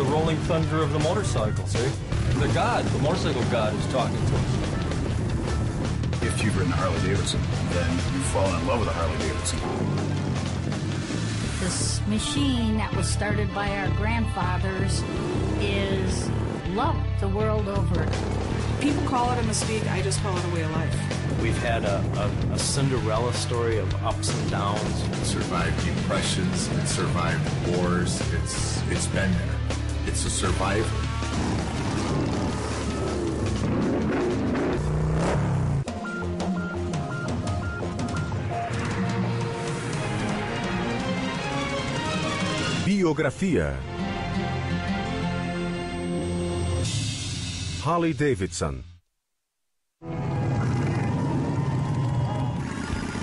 rolling thunder of the motorcycle, see? The god, the motorcycle god is talking to us. If you've ridden a Harley-Davidson, then you fall in love with a Harley-Davidson. This machine that was started by our grandfathers is loved the world over. People call it a mistake, I just call it a way of life. We've had a Cinderella story of ups and downs. It survived depressions, it survived wars, it's been there. It's a survivor. Biografia. Harley-Davidson.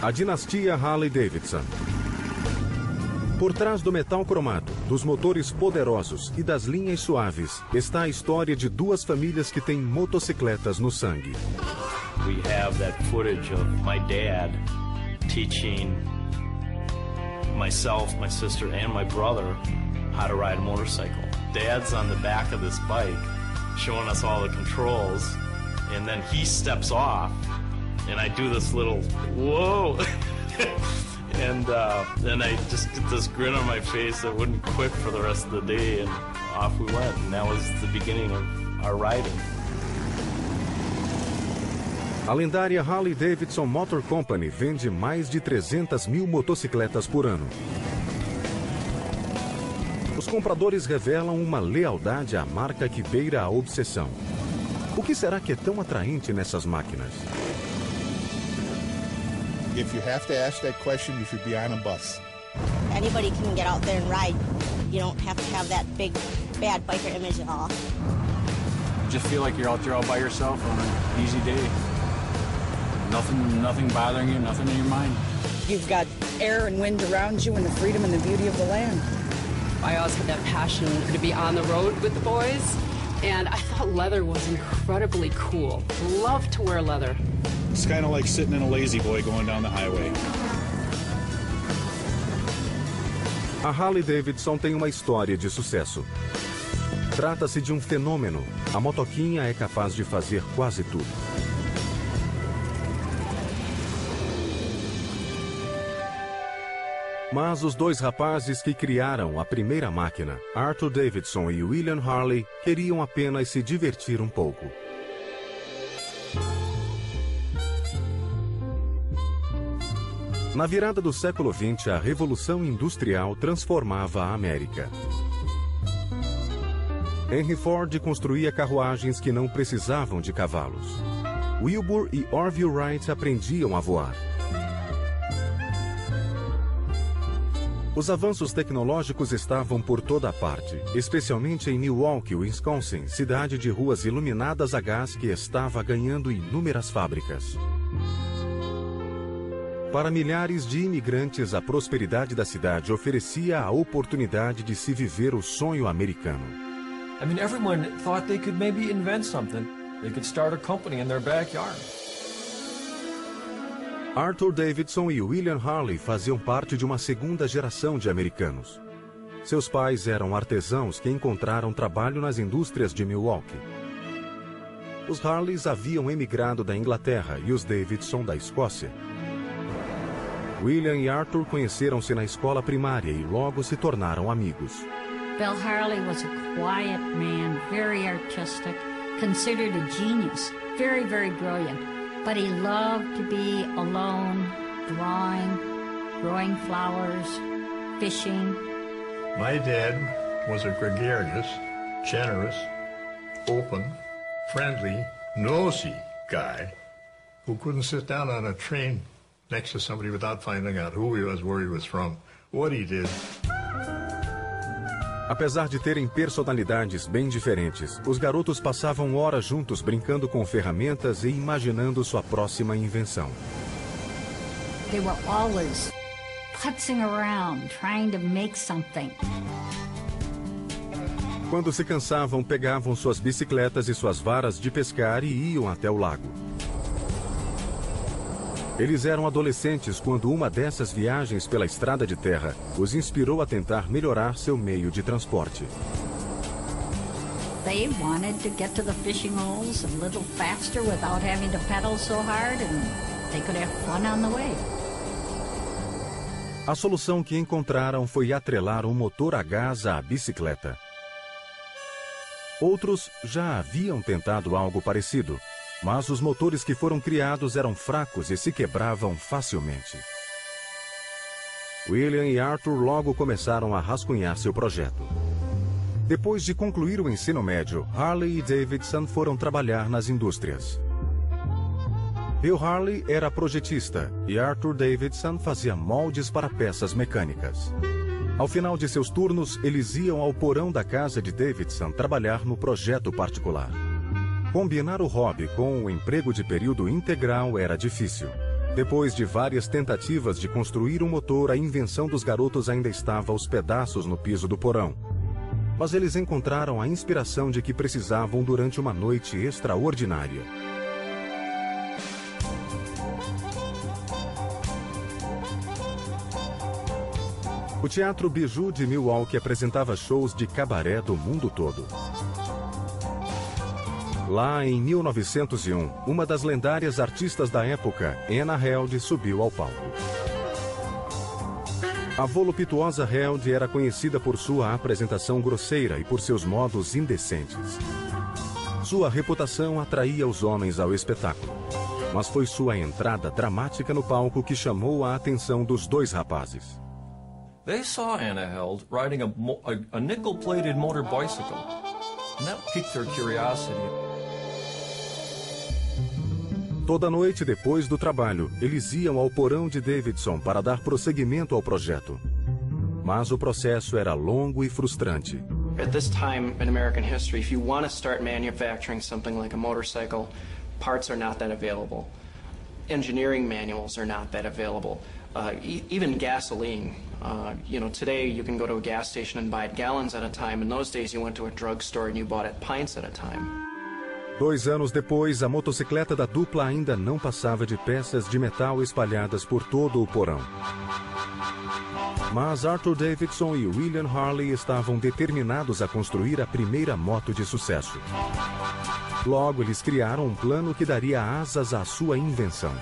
A dinastia Harley-Davidson. Por trás do metal cromado, dos motores poderosos e das linhas suaves, está a história de duas famílias que têm motocicletas no sangue. We have that footage of my dad teaching myself, my sister, and my brother how to ride a motorcycle. Dad's on the back of this bike showing us all the controls, and then he steps off, and I do this little, whoa, and then I just get this grin on my face that wouldn't quit for the rest of the day, and off we went, and that was the beginning of our riding. A lendária Harley-Davidson Motor Company vende mais de 300 mil motocicletas por ano. Os compradores revelam uma lealdade à marca que beira a obsessão. O que será que é tão atraente nessas máquinas? If you have to ask that question, you should be on a bus. Anybody can get out there and ride. You don't have to have that big, bad biker image at all. You just feel like you're out there all by yourself on an easy day. Nothing bothering you, nothing in your mind. You've got air and wind around you and the freedom and the beauty of the land. I always had that passion to be on the road with the boys, and I thought leather was incredibly cool. Love to wear leather. It's kind of like sitting in a lazy boy going down the highway. A Harley-Davidson tem uma história de sucesso. Trata-se de um fenômeno. A motoquinha é capaz de fazer quase tudo. Mas os dois rapazes que criaram a primeira máquina, Arthur Davidson e William Harley, queriam apenas se divertir um pouco. Na virada do século XX, a Revolução Industrial transformava a América. Henry Ford construía carruagens que não precisavam de cavalos. Wilbur e Orville Wright aprendiam a voar. Os avanços tecnológicos estavam por toda parte, especialmente em Milwaukee, Wisconsin, cidade de ruas iluminadas a gás que estava ganhando inúmeras fábricas. Para milhares de imigrantes, a prosperidade da cidade oferecia a oportunidade de se viver o sonho americano. I mean, everyone thought they could maybe invent something. They could start a company in their backyard. Arthur Davidson e William Harley faziam parte de uma segunda geração de americanos. Seus pais eram artesãos que encontraram trabalho nas indústrias de Milwaukee. Os Harleys haviam emigrado da Inglaterra e os Davidson da Escócia. William e Arthur conheceram-se na escola primária e logo se tornaram amigos. Bill Harley was a quiet man, very artistic, considered a genius, very, very brilliant. But he loved to be alone, drawing, growing flowers, fishing. My dad was a gregarious, generous, open, friendly, nosy guy who couldn't sit down on a train next to somebody without finding out who he was, where he was from, what he did. Apesar de terem personalidades bem diferentes, os garotos passavam horas juntos brincando com ferramentas e imaginando sua próxima invenção. They were always putzing around, trying to make something. Quando se cansavam, pegavam suas bicicletas e suas varas de pescar e iam até o lago. Eles eram adolescentes quando uma dessas viagens pela estrada de terra os inspirou a tentar melhorar seu meio de transporte. They wanted to get to the fishing holes a little faster without having to pedal so hard, and they could have fun on the way. A solução que encontraram foi atrelar um motor a gás à bicicleta. Outros já haviam tentado algo parecido, mas os motores que foram criados eram fracos e se quebravam facilmente. William e Arthur logo começaram a rascunhar seu projeto. Depois de concluir o ensino médio, Harley e Davidson foram trabalhar nas indústrias. Bill Harley era projetista e Arthur Davidson fazia moldes para peças mecânicas. Ao final de seus turnos, eles iam ao porão da casa de Davidson trabalhar no projeto particular. Combinar o hobby com o emprego de período integral era difícil. Depois de várias tentativas de construir um motor, a invenção dos garotos ainda estava aos pedaços no piso do porão. Mas eles encontraram a inspiração de que precisavam durante uma noite extraordinária. O Teatro Bijou de Milwaukee apresentava shows de cabaré do mundo todo. Lá em 1901, uma das lendárias artistas da época, Anna Held, subiu ao palco. A voluptuosa Held era conhecida por sua apresentação grosseira e por seus modos indecentes. Sua reputação atraía os homens ao espetáculo, mas foi sua entrada dramática no palco que chamou a atenção dos dois rapazes. They saw Anna Held riding a nickel-plated motor bicycle, and that piqued their curiosity. Toda noite depois do trabalho, eles iam ao porão de Davidson para dar prosseguimento ao projeto. Mas o processo era longo e frustrante. At this time in American history, if you want to start manufacturing something like a motorcycle, parts are not that available. Engineering manuals are not that available. Even gasoline. Today you can go to a gas station and buy it gallons at a time. In those days you went to a drugstore and you bought it pints at a time. 2 anos depois, a motocicleta da dupla ainda não passava de peças de metal espalhadas por todo o porão. Mas Arthur Davidson e William Harley estavam determinados a construir a primeira moto de sucesso. Logo, eles criaram um plano que daria asas à sua invenção.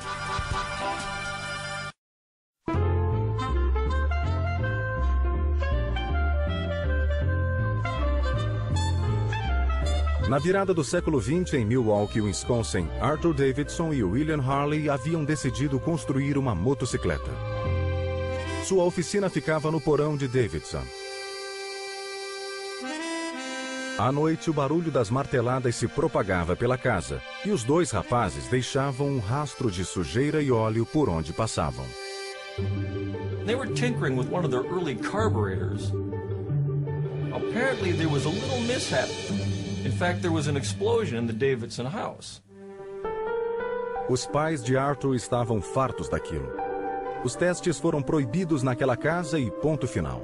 Na virada do século XX, em Milwaukee, Wisconsin, Arthur Davidson e William Harley haviam decidido construir uma motocicleta. Sua oficina ficava no porão de Davidson. À noite, o barulho das marteladas se propagava pela casa, e os dois rapazes deixavam um rastro de sujeira e óleo por onde passavam. They were tinkering with one of their early carburetors. Apparently there was a little mishap. In fact, there was an explosion in the Davidson house. Os pais de Arthur estavam fartos daquilo. Os testes foram proibidos naquela casa e ponto final.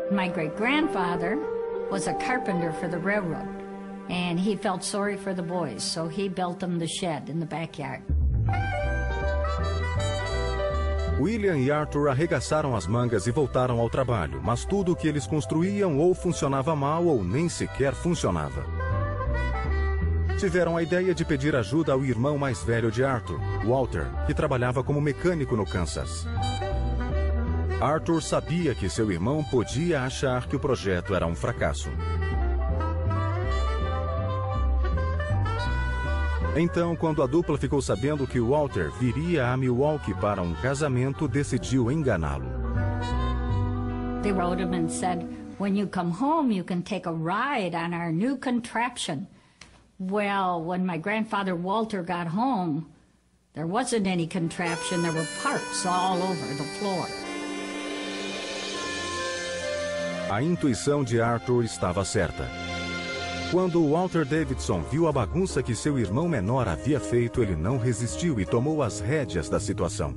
My great-grandfather was a carpenter for the railroad, and he felt sorry for the boys, so he built them the shed in the backyard. William e Arthur arregaçaram as mangas e voltaram ao trabalho, mas tudo o que eles construíam ou funcionava mal ou nem sequer funcionava. Tiveram a ideia de pedir ajuda ao irmão mais velho de Arthur, Walter, que trabalhava como mecânico no Kansas. Arthur sabia que seu irmão podia achar que o projeto era um fracasso. Então, quando a dupla ficou sabendo que Walter viria a Milwaukee para um casamento, decidiu enganá-lo. They wrote him and said, "When you come home, you can take a ride on our new contraption." Well, when my grandfather Walter got home, there wasn't any contraption. There were parts all over the floor. A intuição de Arthur estava certa. Quando Walter Davidson viu a bagunça que seu irmão menor havia feito, ele não resistiu e tomou as rédeas da situação.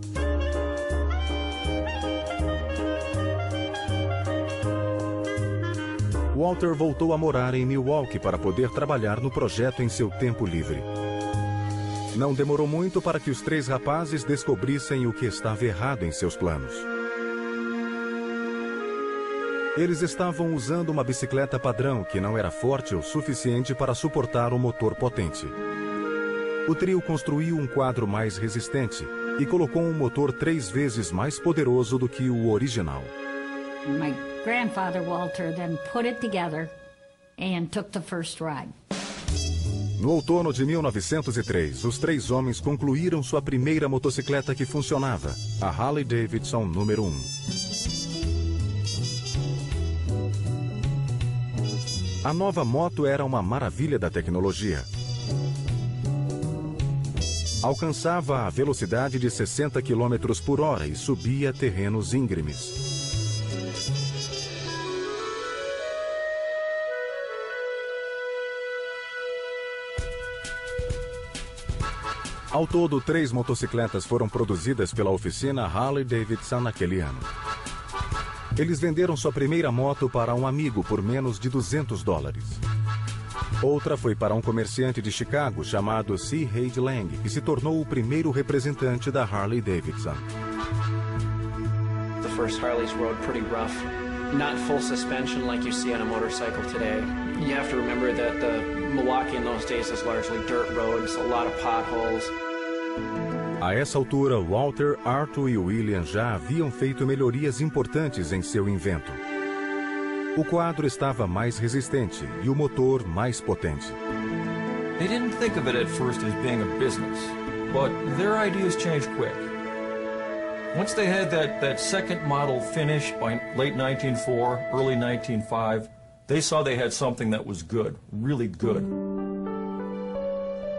Walter voltou a morar em Milwaukee para poder trabalhar no projeto em seu tempo livre. Não demorou muito para que os 3 rapazes descobrissem o que estava errado em seus planos. Eles estavam usando uma bicicleta padrão que não era forte o suficiente para suportar um motor potente. O trio construiu um quadro mais resistente e colocou um motor 3 vezes mais poderoso do que o original. My grandfather, Walter, then put it together and took the first ride. No outono de 1903, os 3 homens concluíram sua primeira motocicleta que funcionava, a Harley-Davidson número 1. A nova moto era uma maravilha da tecnologia. Alcançava a velocidade de 60 km por hora e subia terrenos íngremes. Ao todo, 3 motocicletas foram produzidas pela oficina Harley-Davidson naquele ano. Eles venderam sua primeira moto para um amigo por menos de $200. Outra foi para um comerciante de Chicago chamado C. Haid Lang, que se tornou o primeiro representante da Harley-Davidson. The first Harleys rode pretty rough, not full suspension like you see on a motorcycle today. You have to remember that the Milwaukee in those days is largely dirt roads, a lot of potholes. A essa altura, Walter, Arthur e William já haviam feito melhorias importantes em seu invento. O quadro estava mais resistente e o motor mais potente. They didn't think of it at first as being a business, but their ideas changed quick. Once they had that second model finished by late 1904, early 1905, they saw they had something that was good, really good.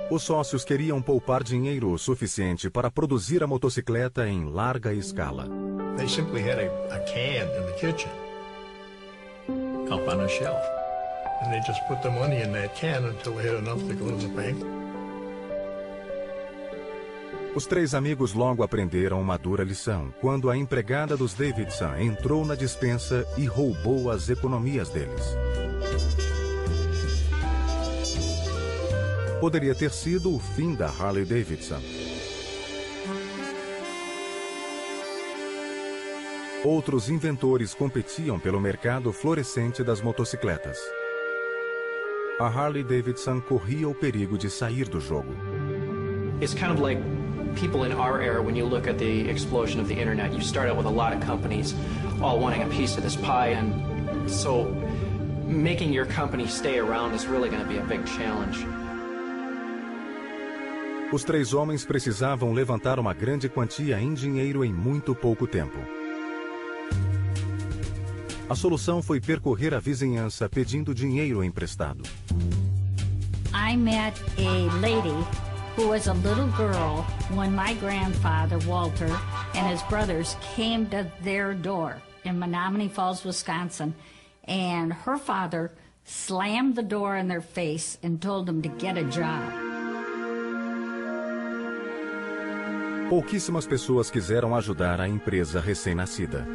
Os sócios queriam poupar dinheiro o suficiente para produzir a motocicleta em larga escala. They simply had a can in the kitchen, up on a shelf. And they just put the money in that can until they had enough to go to the bank. Os 3 amigos logo aprenderam uma dura lição, quando a empregada dos Davidson entrou na despensa e roubou as economias deles. Poderia ter sido o fim da Harley-Davidson. Outros inventores competiam pelo mercado florescente das motocicletas. A Harley-Davidson corria o perigo de sair do jogo. It's kind of like people in our era, when you look at the explosion of the internet, you start out with a lot of companies all wanting a piece of this pie, and so making your company stay around is really going to be a big challenge. Os 3 homens precisavam levantar uma grande quantia em dinheiro em muito pouco tempo. A solução foi percorrer a vizinhança pedindo dinheiro emprestado. I met a lady who was a little girl when my grandfather, Walter, and his brothers came to their door in Menominee Falls, Wisconsin, and her father slammed the door in their face and told them to get a job. Pouquíssimas pessoas quiseram ajudar a empresa recém-nascida.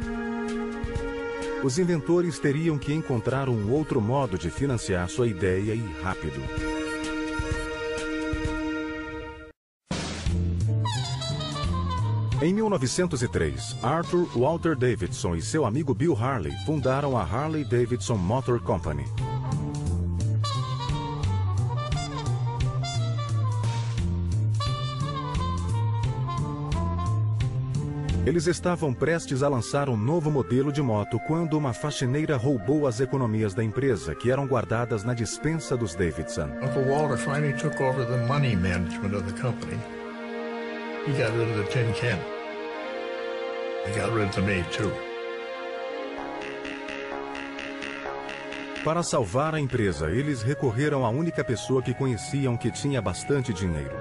Os inventores teriam que encontrar um outro modo de financiar sua ideia e rápido. Em 1903, Arthur Walter Davidson e seu amigo Bill Harley fundaram a Harley-Davidson Motor Company. Eles estavam prestes a lançar um novo modelo de moto quando uma faxineira roubou as economias da empresa, que eram guardadas na despensa dos Davidson. Uncle Walter finally took over the money management of the company. He got rid of the tin can. He got rid of the maid, too. Para salvar a empresa, eles recorreram à única pessoa que conheciam que tinha bastante dinheiro.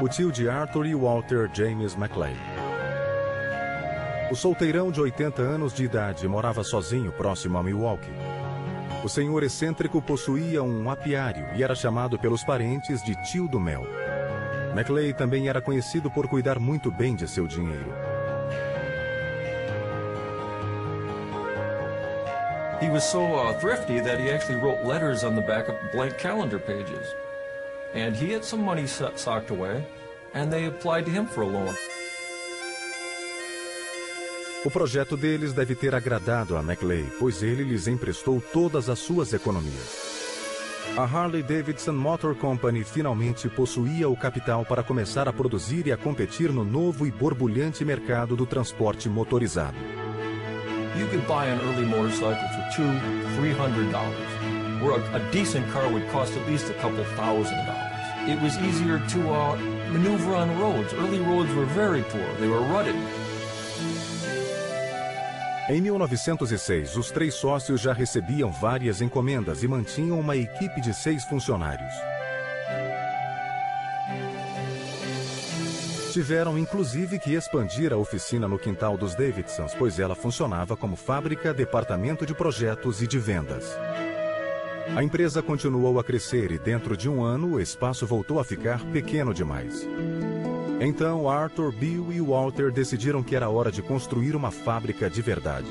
O tio de Arthur e Walter, James McLeay. O solteirão de 80 anos de idade morava sozinho próximo a Milwaukee. O senhor excêntrico possuía um apiário e era chamado pelos parentes de tio do mel. McLeay também era conhecido por cuidar muito bem de seu dinheiro. He was so thrifty that he actually wrote letters on the back of blank calendar pages. And he had some money socked away, and they applied to him for a loan. O projeto deles deve ter agradado a Maclay, pois ele lhes emprestou todas as suas economias. A Harley-Davidson Motor Company finalmente possuía o capital para começar a produzir e a competir no novo e borbulhante mercado do transporte motorizado. You could buy an early motorcycle for $200–300, where a decent car would cost at least a couple $1,000. It was easier to maneuver on roads. Early roads were very poor. They were rutted. Em 1906, os 3 sócios já recebiam várias encomendas e mantinham uma equipe de 6 funcionários. Tiveram inclusive que expandir a oficina no quintal dos Davidsons, pois ela funcionava como fábrica, departamento de projetos e de vendas. A empresa continuou a crescer e dentro de um ano o espaço voltou a ficar pequeno demais. Então Arthur, Bill e Walter decidiram que era hora de construir uma fábrica de verdade.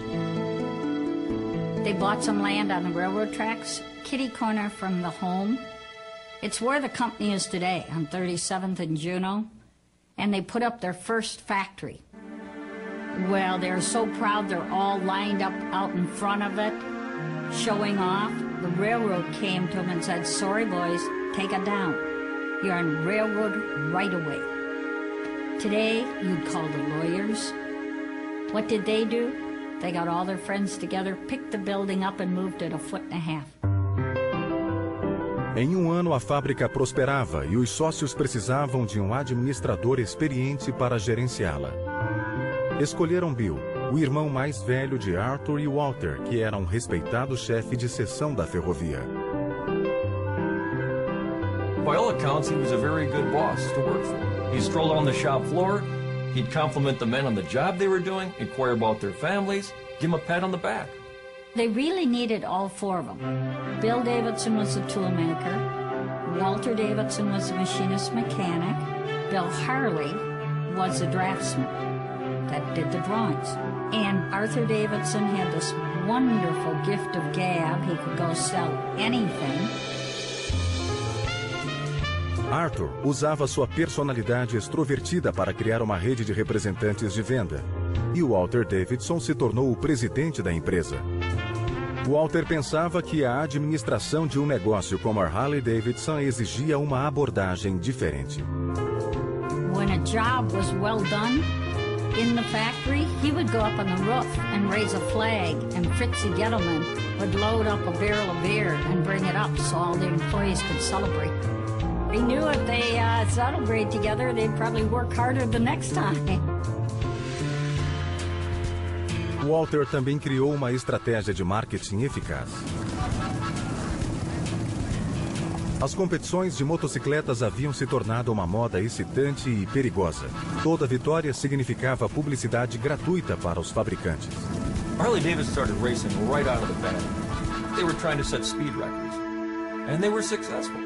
They bought some land on the railroad tracks, kitty corner from the home. It's where the company is today, on 37th and Juneau. And they put up their first factory. Well, they're so proud they're all lined up out in front of it, showing off. The railroad came to them and said, "Sorry, boys, take it down. You're on railroad right-of-way." Today, you'd call the lawyers. What did they do? They got all their friends together, picked the building up and moved it 1.5 feet. Em um ano, a fábrica prosperava e os sócios precisavam de um administrador experiente para gerenciá-la. Escolheram Bill, o irmão mais velho de Arthur e Walter, que era um respeitado chefe de seção da ferrovia. By all accounts, he was a very good boss to work for. He'd stroll on the shop floor, he'd compliment the men on the job they were doing, inquire about their families, give them a pat on the back. They really needed all 4 of them. Bill Davidson was a toolmaker. Walter Davidson was a machinist mechanic. Bill Harley was a draftsman that did the drawings. And Arthur Davidson had this wonderful gift of gab. He could go sell anything. Arthur usava sua personalidade extrovertida para criar uma rede de representantes de venda. E Walter Davidson se tornou o presidente da empresa. Walter pensava que a administração de um negócio como a Harley-Davidson exigia uma abordagem diferente. When a job was well done in the factory, he would go up on the roof and raise a flag, and Fritzie Gettleman would load up a barrel of beer and bring it up so all the employees could celebrate. He knew if they celebrate together, they'd probably work harder the next time. Walter também criou uma estratégia de marketing eficaz. As competições de motocicletas haviam se tornado uma moda excitante e perigosa. Toda vitória significava publicidade gratuita para os fabricantes. Harley-Davidson started racing right out of the bat. They were trying to set speed records, and they were successful.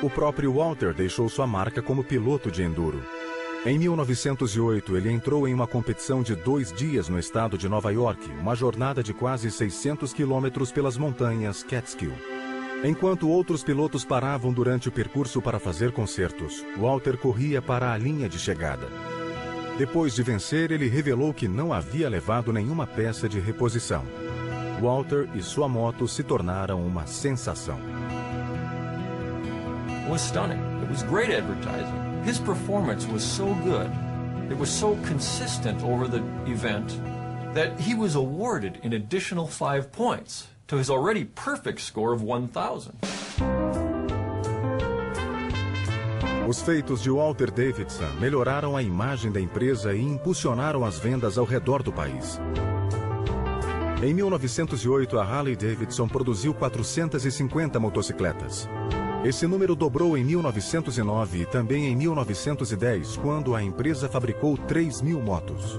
O próprio Walter deixou sua marca como piloto de enduro. Em 1908, ele entrou em uma competição de 2 dias no estado de Nova York, uma jornada de quase 600 quilômetros pelas montanhas Catskill. Enquanto outros pilotos paravam durante o percurso para fazer concertos, Walter corria para a linha de chegada. Depois de vencer, ele revelou que não havia levado nenhuma peça de reposição. Walter e sua moto se tornaram uma sensação. It was stunning. It was great advertising. His performance was so good, it was so consistent over the event, that he was awarded an additional 5 points to his already perfect score of 1,000. Os feitos de Walter Davidson melhoraram a imagem da empresa e impulsionaram as vendas ao redor do país. Em 1908, a Harley-Davidson produziu 450 motocicletas. Esse número dobrou em 1909 e também em 1910, quando a empresa fabricou 3.000 motos.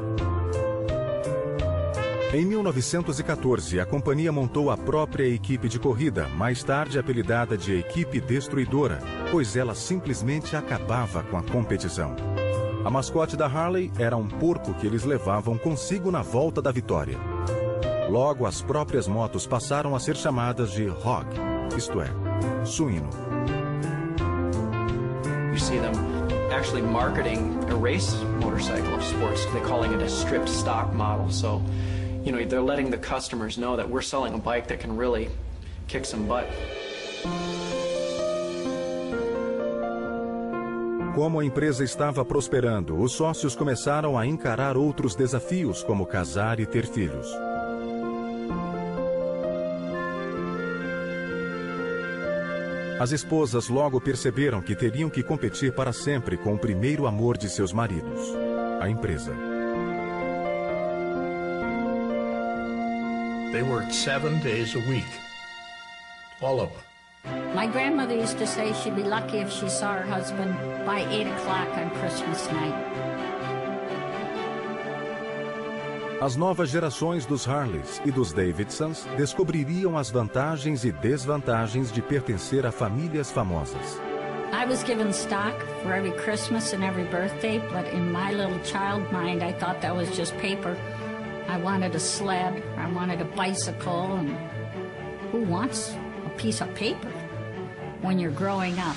Em 1914, a companhia montou a própria equipe de corrida, mais tarde apelidada de Equipe Destruidora, pois ela simplesmente acabava com a competição. A mascote da Harley era um porco que eles levavam consigo na volta da vitória. Logo, as próprias motos passaram a ser chamadas de hog, isto é, suíno. You see them actually marketing a race motorcycle of sports. They're calling it a stripped stock model. So, you know, they're letting the customers know that we're selling a bike that can really kick some butt. Como a empresa estava prosperando, os sócios começaram a encarar outros desafios, como casar e ter filhos. As esposas logo perceberam que teriam que competir para sempre com o primeiro amor de seus maridos, a empresa. They worked 7 days a week. All of them. My grandmother used to say she'd be lucky if she saw her husband by 8 o'clock on Christmas night. As novas gerações dos Harleys e dos Davidsons descobririam as vantagens e desvantagens de pertencer a famílias famosas. I was given stock for every Christmas and every birthday, but in my little child mind, I thought that was just paper. I wanted a sled, I wanted a bicycle, and who wants a piece of paper when you're growing up?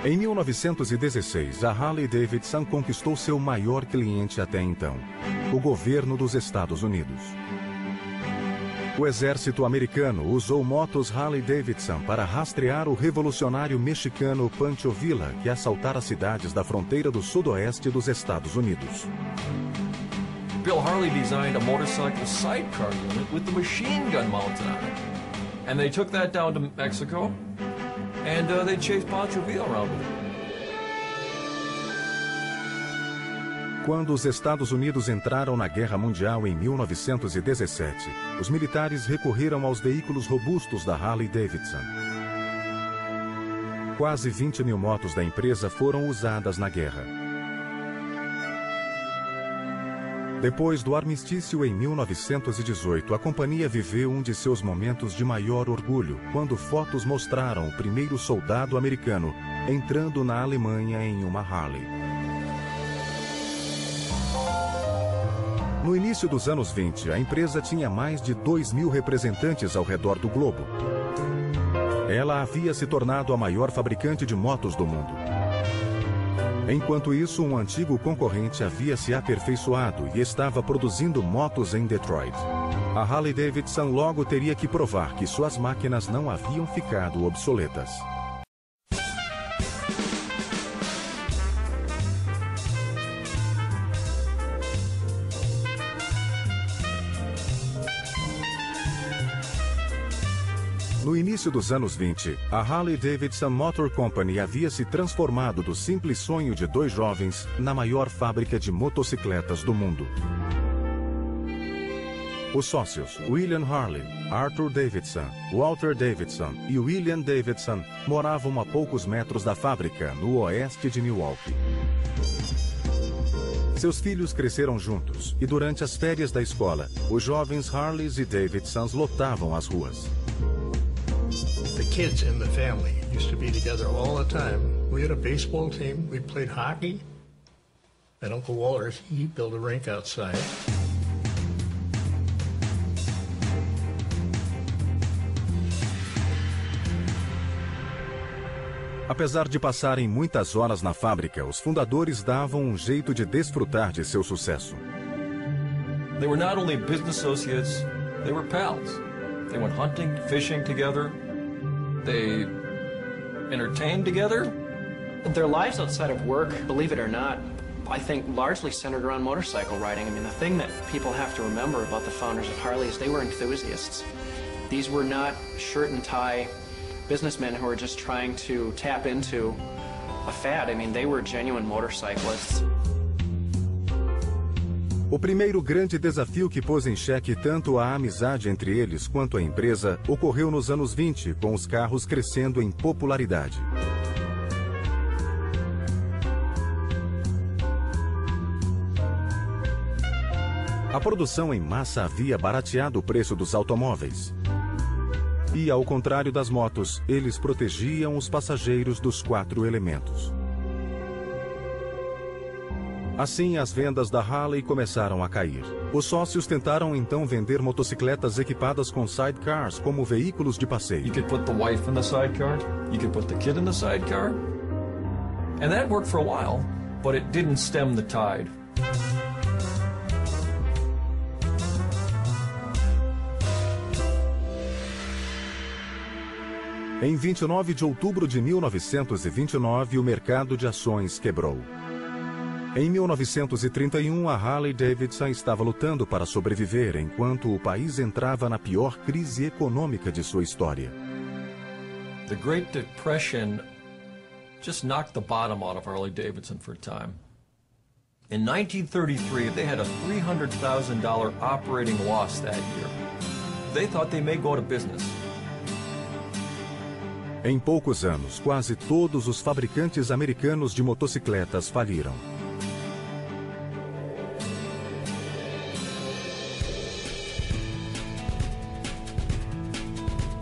Em 1916, a Harley-Davidson conquistou seu maior cliente até então, o governo dos Estados Unidos. O exército americano usou motos Harley-Davidson para rastrear o revolucionário mexicano Pancho Villa, que assaltara cidades da fronteira do sudoeste dos Estados Unidos. Bill Harley designed a motorcycle sidecar unit with the machine gun mounted on it. And they took that down to Mexico, and they chased Pancho Villa around with it. Quando os Estados Unidos entraram na Guerra Mundial em 1917, os militares recorreram aos veículos robustos da Harley-Davidson. Quase 20 mil motos da empresa foram usadas na guerra. Depois do armistício em 1918, a companhia viveu um de seus momentos de maior orgulho, quando fotos mostraram o primeiro soldado americano entrando na Alemanha em uma Harley. No início dos anos 20, a empresa tinha mais de 2.000 representantes ao redor do globo. Ela havia se tornado a maior fabricante de motos do mundo. Enquanto isso, um antigo concorrente havia se aperfeiçoado e estava produzindo motos em Detroit. A Harley-Davidson logo teria que provar que suas máquinas não haviam ficado obsoletas. No início dos anos 20, a Harley-Davidson Motor Company havia se transformado do simples sonho de dois jovens na maior fábrica de motocicletas do mundo. Os sócios William Harley, Arthur Davidson, Walter Davidson e William Davidson moravam a poucos metros da fábrica, no oeste de Milwaukee. Seus filhos cresceram juntos e durante as férias da escola, os jovens Harleys e Davidsons lotavam as ruas. The kids in the family used to be together all the time. We had a baseball team. We played hockey. At Uncle Walter's, he built a rink outside. Apesar de passarem muitas horas na fábrica, os fundadores davam um jeito de desfrutar de seu sucesso. They were not only business associates, they were pals. They went hunting, fishing together. They entertained together. Their lives outside of work, believe it or not, I think largely centered around motorcycle riding. I mean, the thing that people have to remember about the founders of Harley is they were enthusiasts. These were not shirt and tie businessmen who were just trying to tap into a fad. I mean, they were genuine motorcyclists. O primeiro grande desafio que pôs em xeque tanto a amizade entre eles quanto a empresa ocorreu nos anos 20, com os carros crescendo em popularidade. A produção em massa havia barateado o preço dos automóveis. E, ao contrário das motos, eles protegiam os passageiros dos 4 elementos. Assim, as vendas da Harley começaram a cair. Os sócios tentaram então vender motocicletas equipadas com sidecars como veículos de passeio. You could put the wife in the sidecar, you could put the kid in the sidecar. And that worked for a while, but it didn't stem the tide. Em 29 de outubro de 1929, o mercado de ações quebrou. Em 1931, a Harley-Davidson estava lutando para sobreviver enquanto o país entrava na pior crise econômica de sua história. The Great Depression just knocked the bottom out of Harley-Davidson for a time. In 1933, they had a $300,000 operating loss that year. They thought they may go out of business. Em poucos anos, quase todos os fabricantes americanos de motocicletas faliram.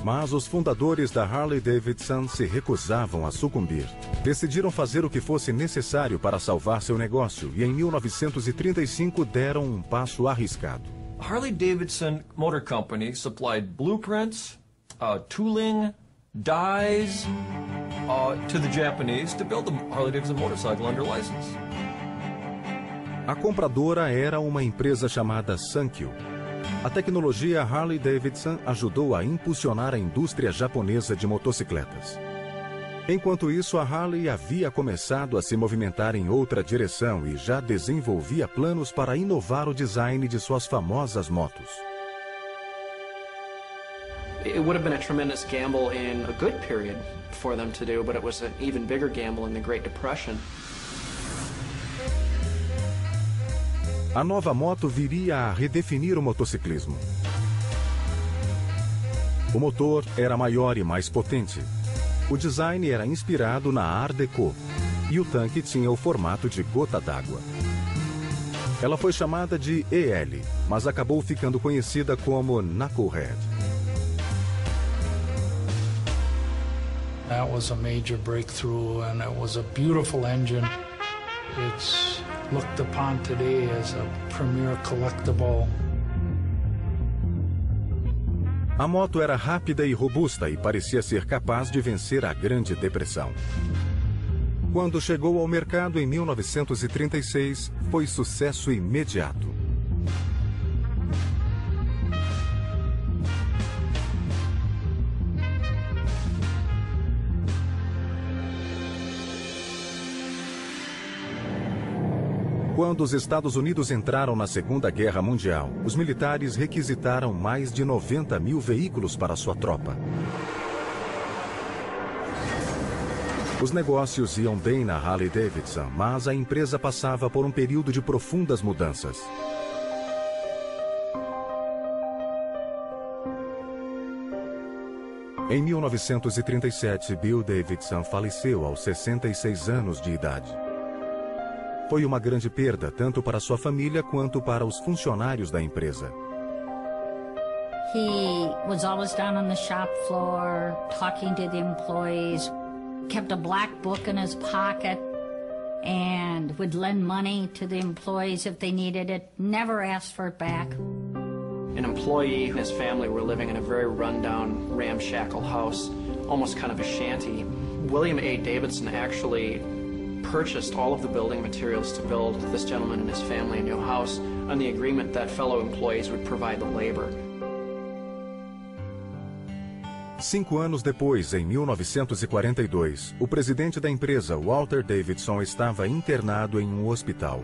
Mas os fundadores da Harley-Davidson se recusavam a sucumbir. Decidiram fazer o que fosse necessário para salvar seu negócio e em 1935 deram um passo arriscado. Harley-Davidson Motor Company supplied blueprints, tooling, dyes to the Japanese to build the Harley-Davidson motorcycle under license. A compradora era uma empresa chamada Sankyo. A tecnologia Harley-Davidson ajudou a impulsionar a indústria japonesa de motocicletas. Enquanto isso, a Harley havia começado a se movimentar em outra direção e já desenvolvia planos para inovar o design de suas famosas motos. It would have been a tremendous gamble in a good period for them to do, but it was an even bigger gamble in the Great Depression. A nova moto viria a redefinir o motociclismo. O motor era maior e mais potente. O design era inspirado na Art Deco e o tanque tinha o formato de gota d'água. Ela foi chamada de EL, mas acabou ficando conhecida como Knucklehead. That was a major breakthrough, and it was a beautiful engine. It's looked upon today as a premier collectible. A moto era rápida e robusta e parecia ser capaz de vencer a Grande Depressão. Quando chegou ao mercado em 1936, foi sucesso imediato. Quando os Estados Unidos entraram na Segunda Guerra Mundial, os militares requisitaram mais de 90 mil veículos para sua tropa. Os negócios iam bem na Harley-Davidson, mas a empresa passava por um período de profundas mudanças. Em 1937, Bill Davidson faleceu aos 66 anos de idade. Foi uma grande perda, tanto para sua família quanto para os funcionários da empresa. He was always down on the shop floor, talking to the employees, kept a black book in his pocket, and would lend money to the employees if they needed it, never asked for it back. An employee and his family were living in a very rundown, ramshackle house, almost kind of a shanty. William A. Davidson actually purchased all of the building materials to build this gentleman and his family a new house on the agreement that fellow employees would provide the labor. 5 anos depois, em 1942, o presidente da empresa, Walter Davidson, estava internado em um hospital.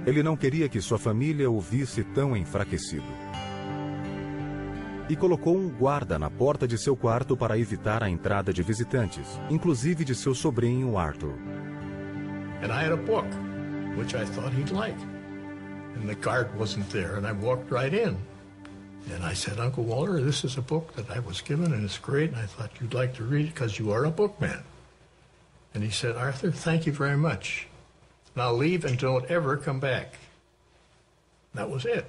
Ele não queria que sua família o visse tão enfraquecido. E colocou um guarda na porta de seu quarto para evitar a entrada de visitantes, inclusive de seu sobrinho Arthur. And I had a book, which I thought he'd like. And the guard wasn't there, and I walked right in. And I said, Uncle Walter, this is a book that I was given, and it's great, and I thought you'd like to read it because you are a bookman. And he said, Arthur, thank you very much. Now leave and don't ever come back. That was it.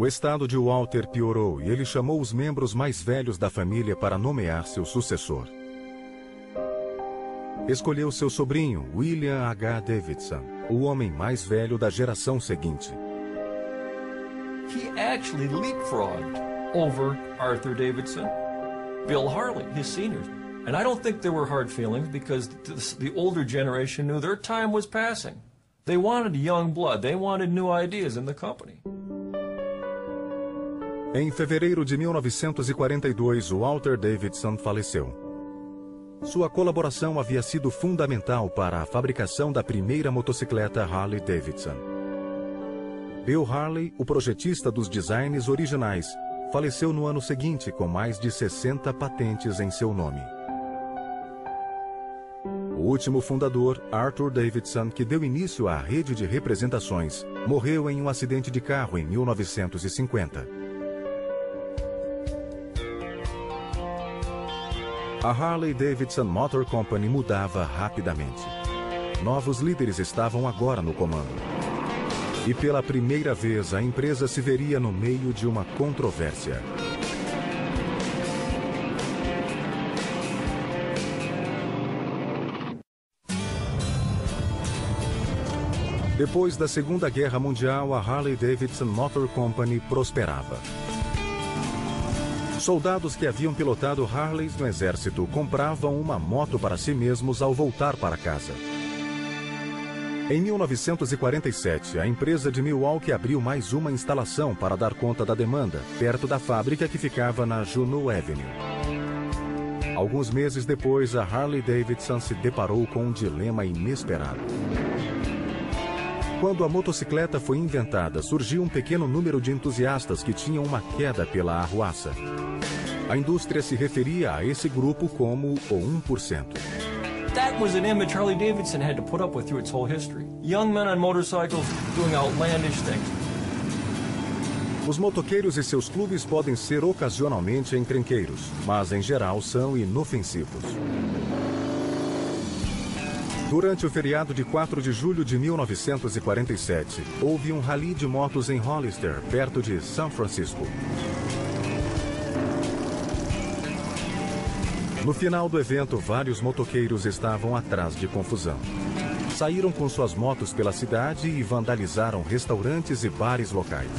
O estado de Walter piorou e ele chamou os membros mais velhos da família para nomear seu sucessor. Escolheu seu sobrinho, William H. Davidson, o homem mais velho da geração seguinte. He actually leapfrogged over Arthur Davidson, Bill Harley, his seniors. And I don't think there were hard feelings because the older generation knew their time was passing. They wanted young blood. They wanted new ideas in the company. Em fevereiro de 1942, Walter Davidson faleceu. Sua colaboração havia sido fundamental para a fabricação da primeira motocicleta Harley Davidson. Bill Harley, o projetista dos designs originais, faleceu no ano seguinte com mais de 60 patentes em seu nome. O último fundador, Arthur Davidson, que deu início à rede de representações, morreu em um acidente de carro em 1950. A Harley Davidson Motor Company mudava rapidamente. Novos líderes estavam agora no comando. E pela primeira vez a empresa se veria no meio de uma controvérsia. Depois da Segunda Guerra Mundial, a Harley Davidson Motor Company prosperava. Soldados que haviam pilotado Harleys no exército compravam uma moto para si mesmos ao voltar para casa. Em 1947, a empresa de Milwaukee abriu mais uma instalação para dar conta da demanda, perto da fábrica que ficava na Juneau Avenue. Alguns meses depois, a Harley Davidson se deparou com um dilema inesperado. Quando a motocicleta foi inventada, surgiu um pequeno número de entusiastas que tinham uma queda pela arruaça. A indústria se referia a esse grupo como o 1%. That was an image Harley Davidson had to put up with through its whole history. Young men on motorcycles doing outlandish things. Os motoqueiros e seus clubes podem ser ocasionalmente encrenqueiros, mas em geral são inofensivos. Durante o feriado de 4 de julho de 1947, houve um rally de motos em Hollister, perto de São Francisco. No final do evento, vários motoqueiros estavam atrás de confusão. Saíram com suas motos pela cidade e vandalizaram restaurantes e bares locais.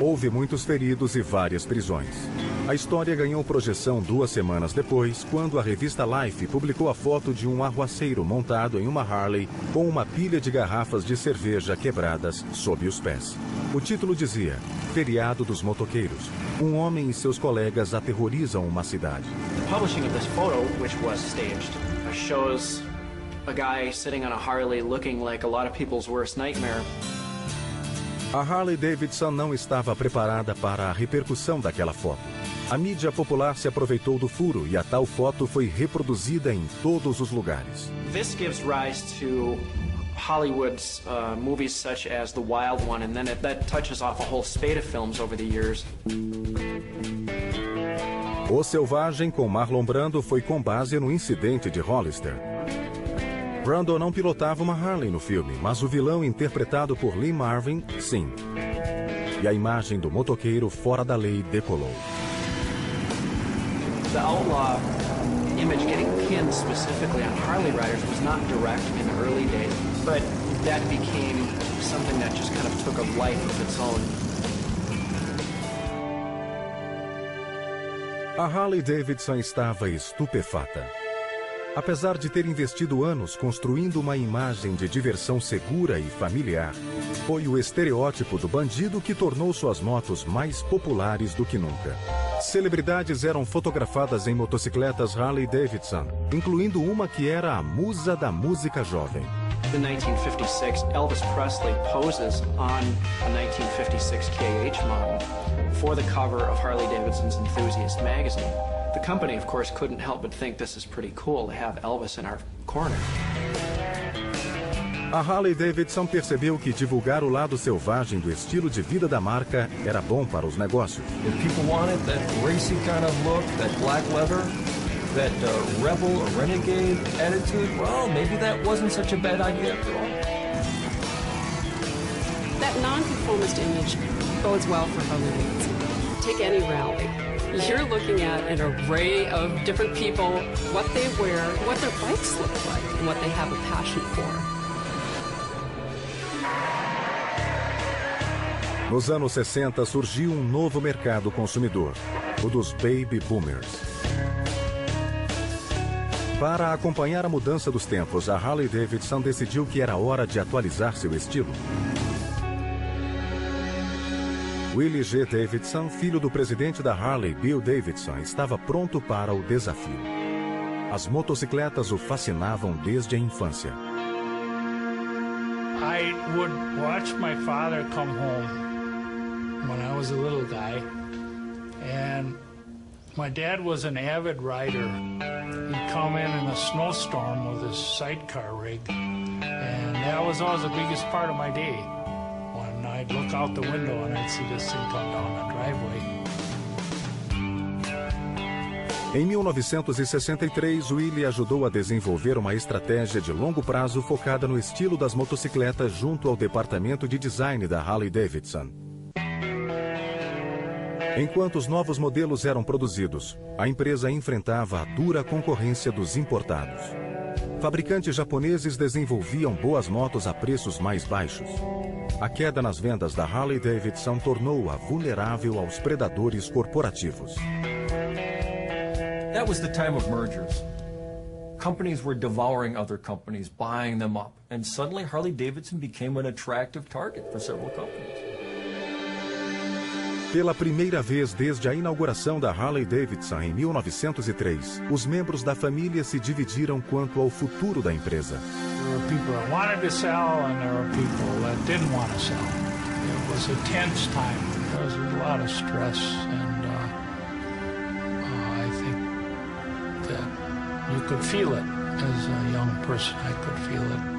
Houve muitos feridos e várias prisões. A história ganhou projeção 2 semanas depois, quando a revista Life publicou a foto de um arruaceiro montado em uma Harley com uma pilha de garrafas de cerveja quebradas sob os pés. O título dizia: Feriado dos Motoqueiros. Um homem e seus colegas aterrorizam uma cidade. The publishing of this photo, which was staged, shows a guy sitting on a Harley looking like a lot of people's worst nightmare. A Harley Davidson não estava preparada para a repercussão daquela foto. A mídia popular se aproveitou do furo e a tal foto foi reproduzida em todos os lugares. This gives rise to Hollywood's movies such as The Wild One, and then that touches off a whole spate of films over the years. O Selvagem, com Marlon Brando, foi com base no incidente de Hollister. Brando não pilotava uma Harley no filme, mas o vilão interpretado por Lee Marvin, sim. E a imagem do motoqueiro fora da lei decolou. The outlaw image getting pinned specifically on Harley riders was not direct in the early days, but that became something that just kind of took a life of its own. A Harley Davidson estava estupefata. Apesar de ter investido anos construindo uma imagem de diversão segura e familiar, foi o estereótipo do bandido que tornou suas motos mais populares do que nunca. Celebridades eram fotografadas em motocicletas Harley Davidson, incluindo uma que era a musa da música jovem. In 1956, Elvis Presley poses on a 1956 KH model for the cover of Harley Davidson's Enthusiast magazine. The company, of course, couldn't help but think this is pretty cool to have Elvis in our corner. A Harley Davidson percebeu que divulgar o lado selvagem do estilo de vida da marca era bom para os negócios. If people wanted that racy kind of look, that black leather, that rebel or renegade attitude, well, maybe that wasn't such a bad idea after all. That nonconformist image bodes well for Harley-Davidson. Take any rally. You're looking at an array of different people, what they wear, what their bikes look like, and what they have a passion for. Nos anos 60 surgiu um novo mercado consumidor, o dos baby boomers. Para acompanhar a mudança dos tempos, a Harley-Davidson decidiu que era hora de atualizar seu estilo. Willie G. Davidson, filho do presidente da Harley, Bill Davidson, estava pronto para o desafio. As motocicletas o fascinavam desde a infância. I would watch my father come home when I was a little guy, and my dad was an avid rider. He'd come in a snowstorm with his sidecar rig, and that was always the biggest part of my day. When I'd look out the window and I'd see this thing come down the driveway. Em 1963, Willie ajudou a desenvolver uma estratégia de longo prazo focada no estilo das motocicletas junto ao departamento de design da Harley-Davidson. Enquanto os novos modelos eram produzidos, a empresa enfrentava a dura concorrência dos importados. Fabricantes japoneses desenvolviam boas motos a preços mais baixos. A queda nas vendas da Harley-Davidson tornou-a vulnerável aos predadores corporativos. That was the time of mergers. Companies were devouring other companies, buying them up, and suddenly Harley-Davidson became an attractive target for several companies. Pela primeira vez desde a inauguração da Harley-Davidson em 1903, os membros da família se dividiram quanto ao futuro da empresa. There were people that wanted to sell and there were people that didn't want to sell. It was a tense time. There was a lot of stress, and I think that you could feel it as a young person. I could feel it.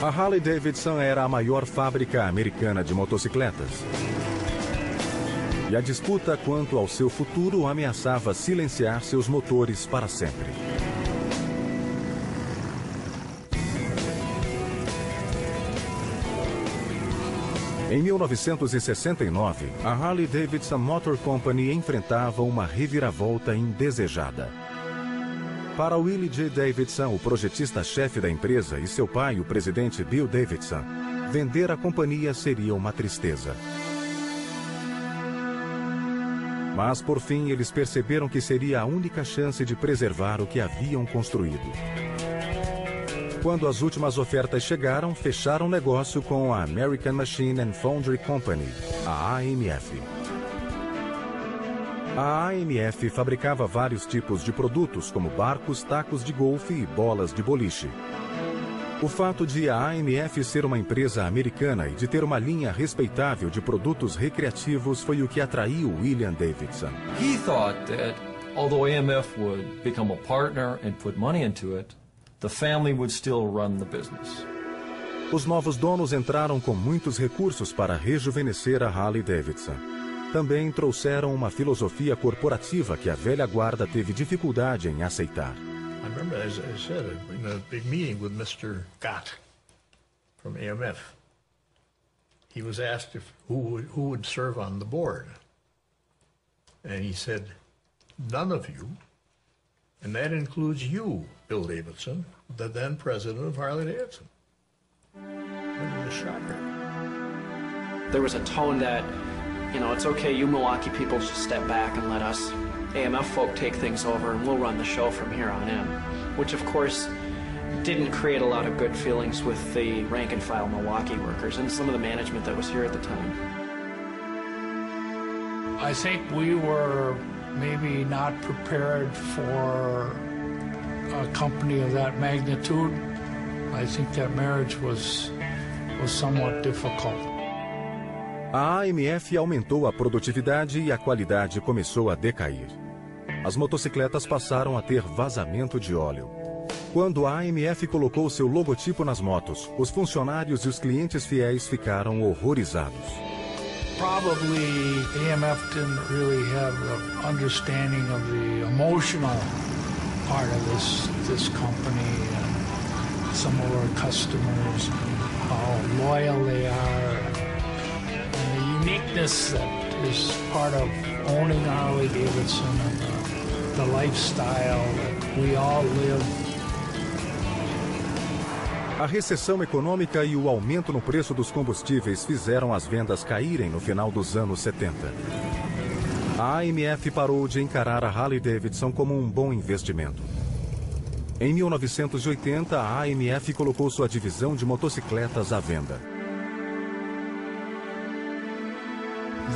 A Harley-Davidson era a maior fábrica americana de motocicletas. E a disputa quanto ao seu futuro ameaçava silenciar seus motores para sempre. Em 1969, a Harley-Davidson Motor Company enfrentava uma reviravolta indesejada. Para Willie J. Davidson, o projetista-chefe da empresa, e seu pai, o presidente Bill Davidson, vender a companhia seria uma tristeza. Mas, por fim, eles perceberam que seria a única chance de preservar o que haviam construído. Quando as últimas ofertas chegaram, fecharam negócio com a American Machine and Foundry Company, a AMF. A AMF fabricava vários tipos de produtos, como barcos, tacos de golfe e bolas de boliche. O fato de a AMF ser uma empresa americana e de ter uma linha respeitável de produtos recreativos foi o que atraiu William Davidson. He thought that, although AMF would become a partner and put money into it, the family would still run the business. Os novos donos entraram com muitos recursos para rejuvenescer a Harley-Davidson. Também trouxeram uma filosofia corporativa que a velha guarda teve dificuldade em aceitar. I remember, as I said, in a big meeting with Mr. Gott from AMF, he was asked who would serve on the board. And he said, none of you, and that includes you, Bill Davidson, the then president of Harley-Davidson. It was a shocker. There was a tone that, you know, it's okay, you Milwaukee people just step back and let us AMF folk take things over and we'll run the show from here on in. Which, of course, didn't create a lot of good feelings with the rank-and-file Milwaukee workers and some of the management that was here at the time. I think we were maybe not prepared for a company of that magnitude. I think that marriage was somewhat difficult. A AMF aumentou a produtividade e a qualidade começou a decair. As motocicletas passaram a ter vazamento de óleo. Quando a AMF colocou seu logotipo nas motos, os funcionários e os clientes fiéis ficaram horrorizados. Probably AMF didn't really have the understanding of the emotional part of this company and some of our customers, how loyal they are, and the uniqueness that is part of owning Harley-Davidson and the lifestyle that we all live. A recessão econômica e o aumento no preço dos combustíveis fizeram as vendas caírem no final dos anos 70. A AMF parou de encarar a Harley-Davidson como um bom investimento. Em 1980, a AMF colocou sua divisão de motocicletas à venda.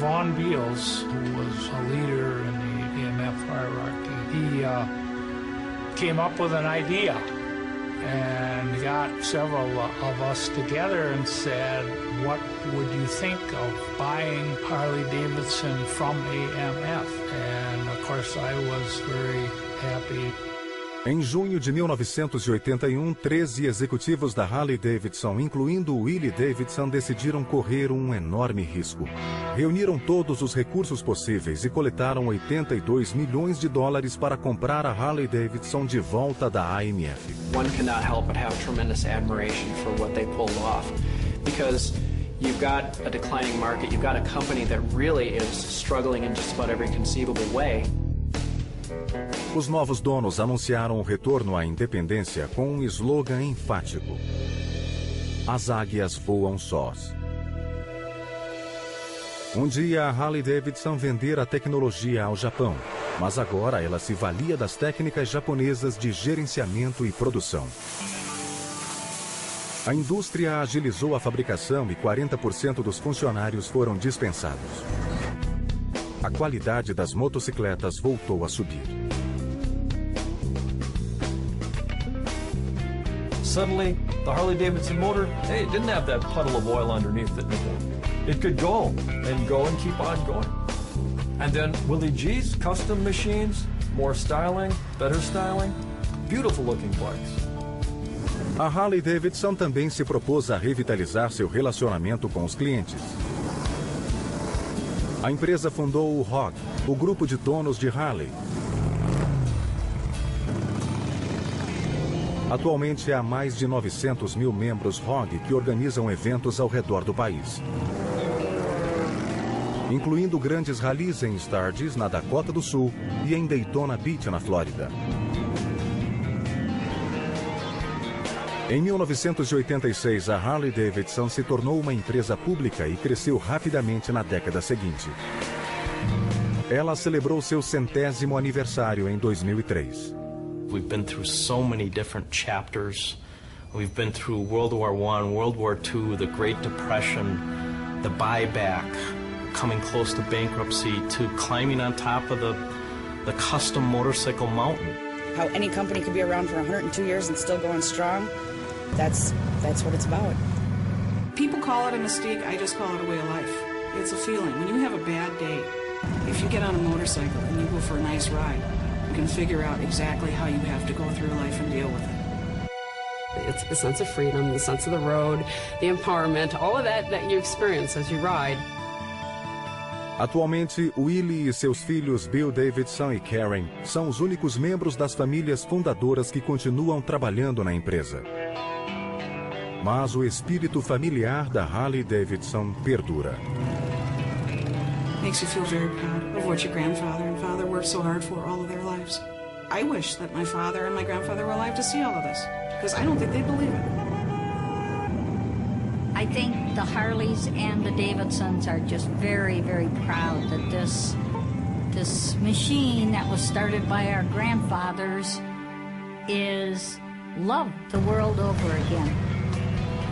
Vaughn Beals, who was a leader in the AMF hierarchy, he came up with an idea and got several of us together and said, what would you think of buying Harley-Davidson from AMF? And of course I was very happy. Em junho de 1981, 13 executivos da Harley-Davidson, incluindo Willie Davidson, decidiram correr um enorme risco. Reuniram todos os recursos possíveis e coletaram $82 milhões para comprar a Harley-Davidson de volta da AMF. One cannot help but have tremendous admiration for what they pulled off, because you've got a declining market, you've got a company that really is struggling in just about every conceivable way. Os novos donos anunciaram o retorno à independência com um slogan enfático: as águias voam sós. Um dia a Harley-Davidson vendera a tecnologia ao Japão, mas agora ela se valia das técnicas japonesas de gerenciamento e produção. A indústria agilizou a fabricação e 40% dos funcionários foram dispensados. A qualidade das motocicletas voltou a subir. Suddenly, the Harley-Davidson motor, hey, it didn't have that puddle of oil underneath it anymore. It could go and keep on going. And then Willie G's custom machines, more styling, better styling, beautiful looking bikes. A Harley-Davidson também se propôs a revitalizar seu relacionamento com os clientes. A empresa fundou o ROG, o grupo de donos de Harley. Atualmente há mais de 900 mil membros ROG que organizam eventos ao redor do país, incluindo grandes rallies em Sturgis, na Dakota do Sul, e em Daytona Beach, na Flórida. Em 1986, a Harley-Davidson se tornou uma empresa pública e cresceu rapidamente na década seguinte. Ela celebrou seu 100º aniversário em 2003. We've been through so many different chapters. We've been through World War I, World War II, the Great Depression, the buyback, coming close to bankruptcy, to climbing on top of the custom motorcycle mountain. How any company could be around for 102 years and still going strong, that's what it's about. People call it a mystique, I just call it a way of life. It's a feeling. When you have a bad day, if you get on a motorcycle and you go for a nice ride, you can figure out exactly how you have to go through life and deal with it. It's the sense of freedom, the sense of the road, the empowerment, all of that you experience as you ride. Atualmente, Willie e seus filhos Bill Davidson e Karen são os únicos membros das famílias fundadoras que continuam trabalhando na empresa. Mas o espírito familiar da Harley-Davidson perdura. Makes you feel very proud of what your grandfather and father worked so hard for all of their lives. I wish that my father and my grandfather were alive to see all of this, because I don't think they'd believe it. I think the Harleys and the Davidsons are just very, very proud that this machine that was started by our grandfathers is loved the world over again.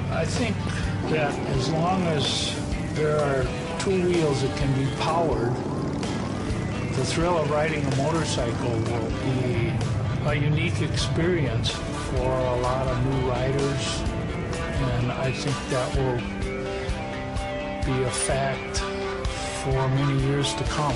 I think that as long as there are two wheels that can be powered, the thrill of riding a motorcycle will be a unique experience for a lot of new riders, and I think that will be a fact for many years to come.